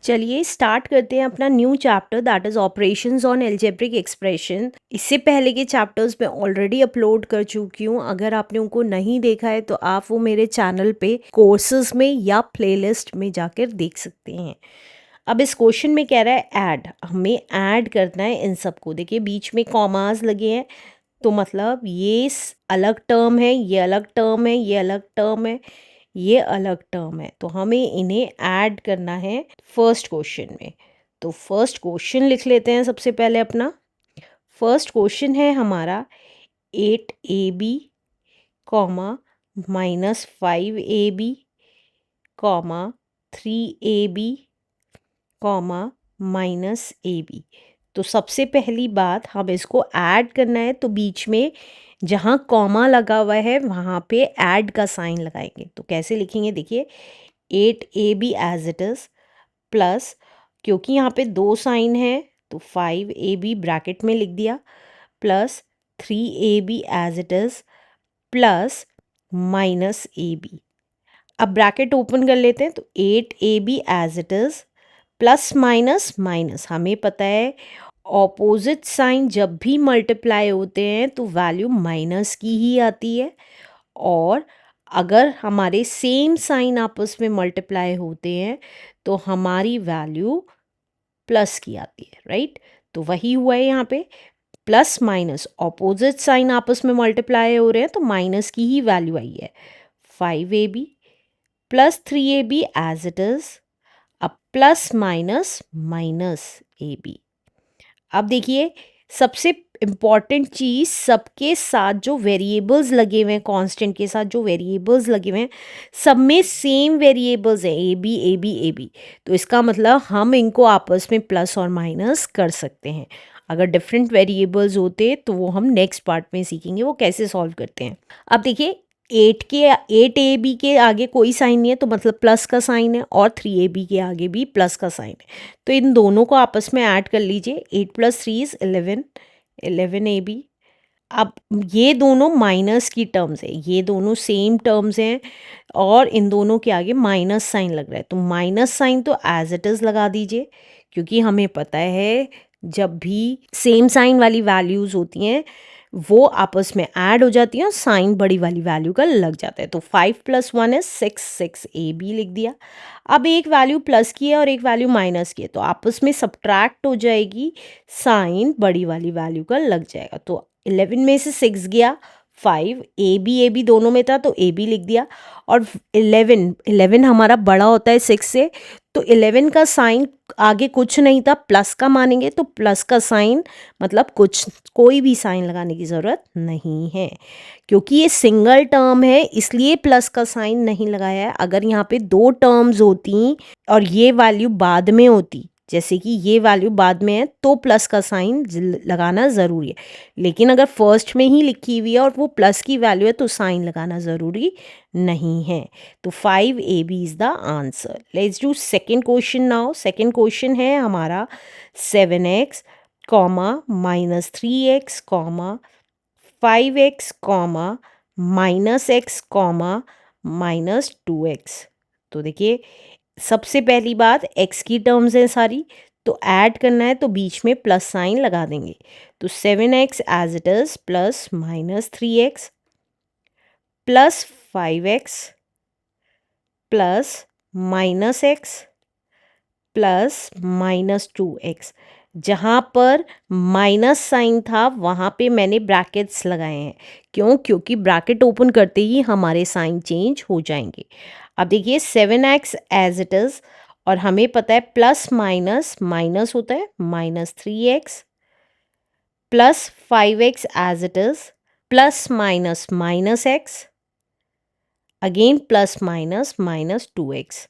चलिए स्टार्ट करते हैं अपना new chapter that is operations on algebraic expression. इससे पहले के चैप्टर्स मैं ऑलरेडी अपलोड कर चुकी हूँ। अगर आपने उनको नहीं देखा है तो आप वो मेरे चैनल पे कोर्सेज में या प्लेलिस्ट में जाकर देख सकते हैं। अब इस क्वेश्चन में कह रहा है ऐड, हमें ऐड करना है इन सबको। देखिए बीच में कॉमास लगे हैं तो मतलब ये अलग टर्म है, ये अलग टर्म है, ये अलग टर्म है, ये अलग टर्म है, तो हमें इन्हें ऐड करना है फर्स्ट क्वेश्चन में। तो फर्स्ट क्वेश्चन लिख लेते हैं सबसे पहले अपना। फर्स्ट क्वेश्चन है हमारा 8ab comma -5ab comma 3ab comma -ab। तो सबसे पहली बात, हम इसको ऐड करना है तो बीच में जहाँ कॉमा लगा हुआ है वहाँ पे ऐड का साइन लगाएंगे। तो कैसे लिखेंगे देखिए, 8ab as it is plus, क्योंकि यहाँ पे दो साइन है तो 5ab ब्रैकेट में लिख दिया, plus 3ab as it is plus -ab। अब ब्रैकेट ओपन कर लेते हैं तो 8ab as it is plus minus minus. हमें पता है ऑपोजिट साइन जब भी मल्टीप्लाई होते हैं तो वैल्यू माइनस की ही आती है, और अगर हमारे सेम साइन आपस में मल्टीप्लाई होते हैं तो हमारी वैल्यू प्लस की आती है, राइट। तो वही हुआ है यहाँ पे, प्लस माइनस ऑपोजिट साइन आपस में मल्टीप्लाई हो रहे हैं तो माइनस की ही वैल्यू आई है। 5ab plus 3ab as it is, अब प्लस माइनस माइनस ab। अब देखिए सबसे इम्पॉर्टेंट चीज़, सबके साथ जो वेरिएबल्स लगे हुए हैं, कांस्टेंट के साथ जो वेरिएबल्स लगे हुए हैं, सब में सेम वेरिएबल्स हैं, A B A B A B. तो इसका मतलब हम इनको आपस में प्लस और माइनस कर सकते हैं। अगर डिफरेंट वेरिएबल्स होते तो वो हम नेक्स्ट पार्ट में सीखेंगे वो कैसे सॉल्व करते हैं। अब देखिए 8ab के आगे कोई साइन नहीं है तो मतलब प्लस का साइन है, और 3ab के आगे भी प्लस का साइन है, तो इन दोनों को आपस में ऐड कर लीजिए। 8 + 3 = 11, 11ab। अब ये दोनों माइनस की टर्म्स है, ये दोनों सेम टर्म्स हैं और इन दोनों के आगे माइनस साइन लग रहा है, तो माइनस साइन तो एज इट इज़ लगा दीजिए, क्योंकि हमें पता है जब भी सेम साइन वाली वैल्यूज़ होती हैं वो आपस में ऐड हो जाती हैं और साइन बड़ी वाली वैल्यू का लग जाता है। तो 5 + 1 = 6, 6ab लिख दिया। अब एक वैल्यू प्लस की है और एक वैल्यू माइनस की है, तो आपस में सब्ट्रैक्ट हो जाएगी, साइन बड़ी वाली वैल्यू का लग जाएगा। तो 11 में से 6 गया, 5 ab दोनों में था तो ab लिख दिया, और 11 हमारा बड़ा होता है 6 से, तो 11 का साइन आगे कुछ नहीं था, प्लस का मानेंगे, तो प्लस का साइन मतलब कुछ, कोई भी साइन लगाने की ज़रूरत नहीं है, क्योंकि ये सिंगल टर्म है इसलिए प्लस का साइन नहीं लगाया है। अगर यहाँ पे दो टर्म्स होती और ये वैल्यू बाद में होती, जैसे कि ये वैल्यू बाद में है, तो प्लस का साइन लगाना ज़रूरी है, लेकिन अगर फर्स्ट में ही लिखी हुई है और वो प्लस की वैल्यू है तो साइन लगाना ज़रूरी नहीं है। तो 5ab is the answer. Let's do second question now. Second question है हमारा 7x -3x 5x -x -2x। तो देखिए सबसे पहली बात, x की टर्म्स हैं सारी, तो ऐड करना है तो बीच में प्लस साइन लगा देंगे। तो 7x as it is plus -3x plus 5x plus -x plus -2x। जहाँ पर माइनस साइन था वहाँ पे मैंने ब्रैकेट्स लगाए हैं, क्यों? क्योंकि ब्रैकेट ओपन करते ही हमारे साइन चेंज हो जाएंगे। अब देखिए 7x एज इट इज़, और हमें पता है प्लस माइनस माइनस होता है, -3x plus 5x as it is plus minus -x again plus minus -2x।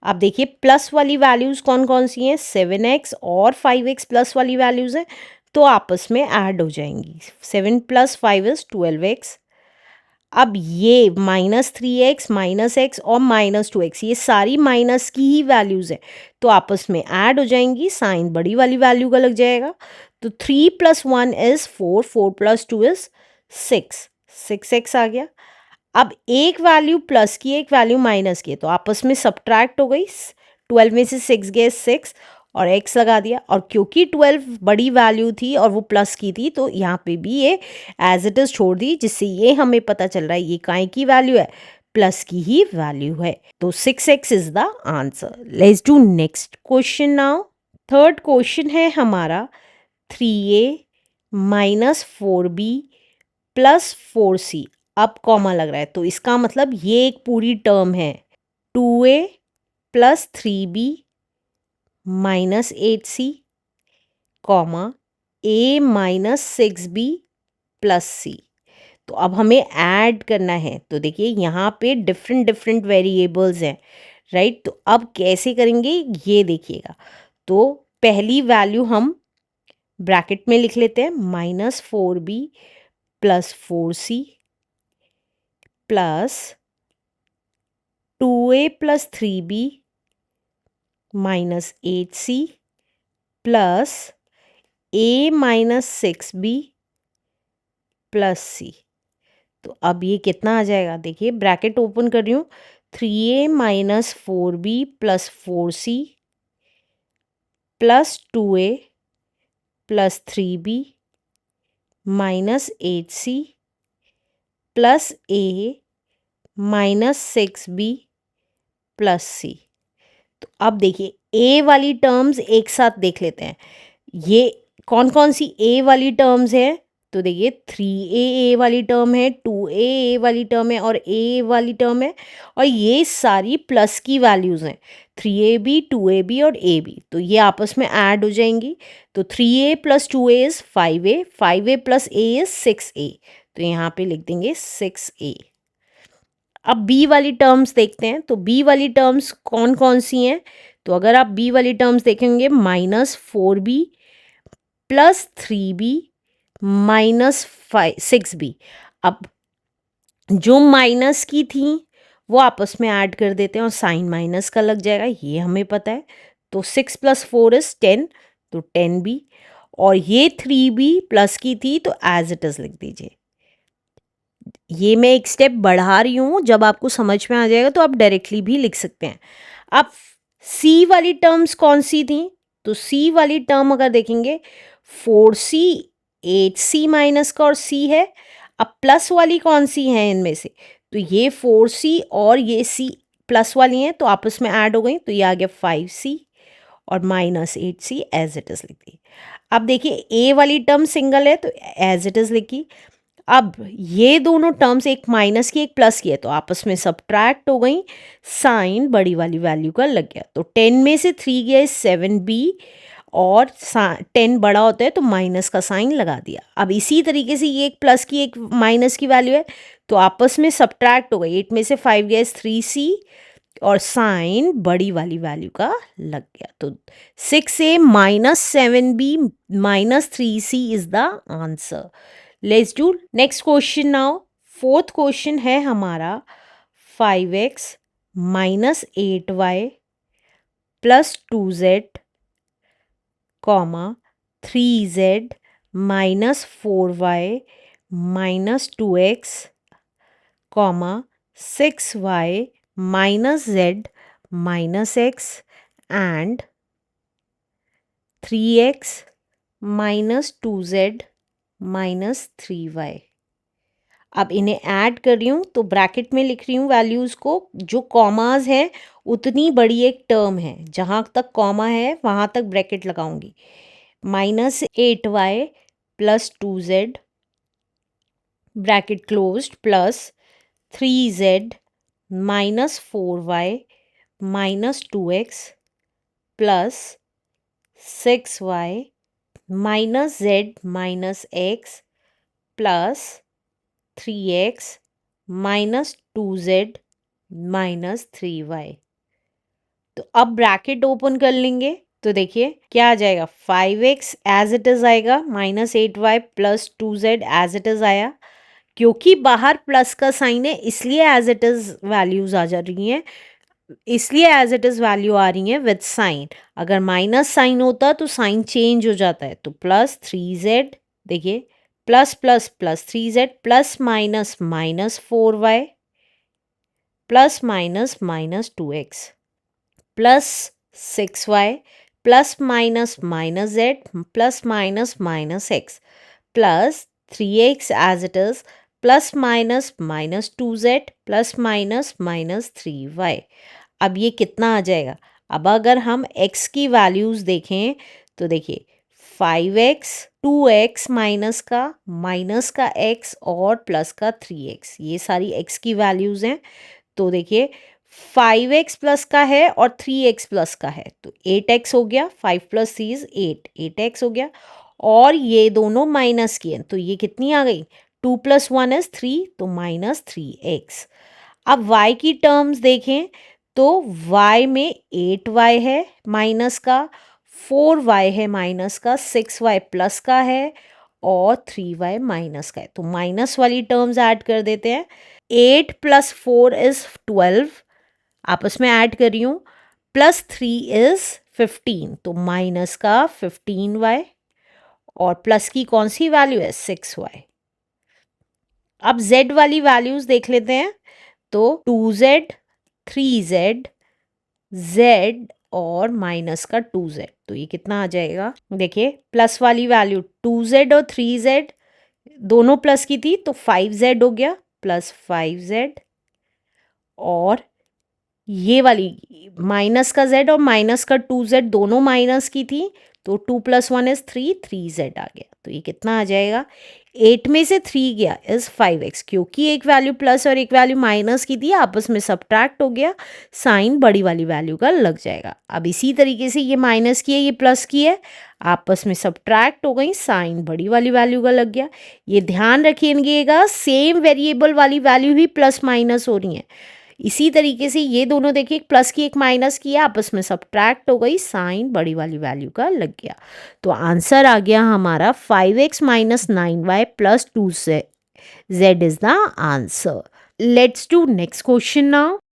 अब देखिए प्लस वाली वैल्यूज़ कौन कौन सी हैं, 7x और 5x प्लस वाली वैल्यूज़ हैं, तो आपस में ऐड हो जाएंगी। 7 + 5 = 12x। अब ये -3x -x और -2x ये सारी माइनस की ही वैल्यूज़ है, तो आपस में ऐड हो जाएंगी, साइन बड़ी वाली वैल्यू का लग जाएगा। तो 3 + 1 = 4, 4 + 2 = 6, 6x आ गया। अब एक वैल्यू प्लस की एक वैल्यू माइनस की है, तो आपस में सब्ट्रैक्ट हो गई, 12 में से 6 गए 6 और x लगा दिया, और क्योंकि 12 बड़ी वैल्यू थी और वो प्लस की थी तो यहाँ पे भी ये एज इट इज़ छोड़ दी, जिससे ये हमें पता चल रहा है ये काय की वैल्यू है, प्लस की ही वैल्यू है। तो 6x is the answer. Let's do next question now. Third question है हमारा 3a minus 4b plus 4c। अब कॉमा लग रहा है तो इसका मतलब ये एक पूरी टर्म है। 2a plus 3b minus 8c comma a minus 6b plus c। तो अब हमें ऐड करना है, तो देखिए यहाँ पे डिफरेंट डिफरेंट वेरिएबल्स हैं, राइट। तो अब कैसे करेंगे ये देखिएगा। तो पहली वैल्यू हम ब्रैकेट में लिख लेते हैं, -4b plus 4c plus 2a plus 3b minus 8c plus a minus 6b plus c। तो अब ये कितना आ जाएगा, देखिए ब्रैकेट ओपन कर रही हूँ, 3a minus 4b plus 4c plus 2a plus 3b minus 8c plus a minus 6b plus c। तो अब देखिए a वाली टर्म्स एक साथ देख लेते हैं, ये कौन कौन सी a वाली टर्म्स है। तो देखिए 3a वाली टर्म है, 2a वाली टर्म है और a वाली टर्म है, और ये सारी प्लस की वैल्यूज़ हैं, 3ab 2ab और ab। तो ये आपस में ऐड हो जाएंगी। तो 3a plus 2a is 5a, 5a plus a is 6a। तो यहाँ पे लिख देंगे 6a। अब b वाली टर्म्स देखते हैं, तो b वाली टर्म्स कौन कौन सी हैं। तो अगर आप b वाली टर्म्स देखेंगे, -4b plus 3b minus 6b। अब जो माइनस की थी वो आपस में ऐड कर देते हैं और साइन माइनस का लग जाएगा, ये हमें पता है। तो 6 प्लस 4 इज 10, तो 10b। और ये 3b प्लस की थी तो एज इट इज़ लिख दीजिए। ये मैं एक स्टेप बढ़ा रही हूँ, जब आपको समझ में आ जाएगा तो आप डायरेक्टली भी लिख सकते हैं। अब सी वाली टर्म्स कौन सी थी, तो सी वाली टर्म अगर देखेंगे 4c 8c माइनस का और c है। अब प्लस वाली कौन सी है इनमें से, तो ये 4c और ये c प्लस वाली हैं तो आपस में ऐड हो गई, तो ये आ गया 5c और minus 8c as it is लिख दी। अब देखिए a वाली टर्म सिंगल है तो एज इट इज़ लिखी। अब ये दोनों टर्म्स, एक माइनस की एक प्लस की है, तो आपस में सब्ट्रैक्ट हो गई, साइन बड़ी वाली वैल्यू का लग गया। तो 10 में से 3 गया 7b, और 10 बड़ा होता है तो माइनस का साइन लगा दिया। अब इसी तरीके से ये एक प्लस की एक माइनस की वैल्यू है तो आपस में सब्ट्रैक्ट हो गई, 8 में से 5 गया 3c और साइन बड़ी वाली वैल्यू का लग गया। तो 6a minus 7b minus 3c is the answer. Let's do next question now. Fourth question है हमारा 5x minus 8y plus 2z comma 3z minus 4y minus 2x comma 6y minus z minus x and 3x minus 2z minus 3y। अब इन्हें add कर रही हूँ तो bracket में लिख रही हूँ वैल्यूज़ को, जो कॉमाज हैं उतनी बड़ी एक टर्म है, जहाँ तक कॉमा है वहाँ तक ब्रैकेट लगाऊंगी। -8y plus 2z bracket closed plus 3z minus 4y minus 2x plus 6y minus z minus x plus 3x minus 2z minus 3y। तो अब ब्रैकेट ओपन कर लेंगे तो देखिए क्या आ जाएगा, 5x एज इट इज़ आएगा, -8y plus 2z as it is आया। क्योंकि बाहर प्लस का साइन है इसलिए एज इट इज़ वैल्यूज आ जा रही हैं, इसलिए एज इट इज़ वैल्यू आ रही है विद साइन। अगर माइनस साइन होता तो साइन चेंज हो जाता है। तो प्लस 3z, देखिए plus plus plus 3z plus minus minus 4y plus minus minus 2x plus 6y plus minus minus Z plus minus minus X plus 3x as it is plus minus minus 2z plus minus minus 3y। अब ये कितना आ जाएगा? अब अगर हम x की values देखें तो देखिए 5x 2x माइनस का x और प्लस का 3x, ये सारी x की वैल्यूज़ हैं। तो देखिए 5x प्लस का है और 3x प्लस का है तो 8x हो गया, 5 प्लस 3 इज 8x हो गया। और ये दोनों माइनस की हैं तो ये कितनी आ गई? 2 प्लस 1 इज 3 तो माइनस 3x। अब y की टर्म्स देखें तो y में 8y है माइनस का, 4y है माइनस का, 6y प्लस का है और 3y माइनस का है। तो माइनस वाली टर्म्स ऐड कर देते हैं। 8 प्लस 4 इज 12, आपस में ऐड कर रही हूँ, प्लस 3 इज 15 तो माइनस का 15y और प्लस की कौन सी वैल्यू है? 6y। अब z वाली वैल्यूज देख लेते हैं तो 2z 3z z और माइनस का 2z तो ये कितना आ जाएगा? देखिए प्लस वाली वैल्यू 2z और 3z दोनों प्लस की थी तो 5z हो गया प्लस 5z और ये वाली माइनस का z और माइनस का 2z दोनों माइनस की थी तो 2 प्लस 1 इज 3z आ गया। तो ये कितना आ जाएगा? 8 में से 3 गया इज 5x, क्योंकि एक वैल्यू प्लस और एक वैल्यू माइनस की थी आपस में सब्ट्रैक्ट हो गया, साइन बड़ी वाली वैल्यू का लग जाएगा। अब इसी तरीके से ये माइनस की है ये प्लस की है, आपस में सब्ट्रैक्ट हो गई, साइन बड़ी वाली वैल्यू का लग गया। ये ध्यान रखिएगा सेम वेरिएबल वाली वैल्यू ही प्लस माइनस हो रही है। इसी तरीके से ये दोनों देखिए एक प्लस की एक माइनस की है, आपस में सब्ट्रैक्ट हो गई, साइन बड़ी वाली वैल्यू का लग गया। तो आंसर आ गया हमारा 5x minus 9y plus 2z is the answer. Let's do next question now.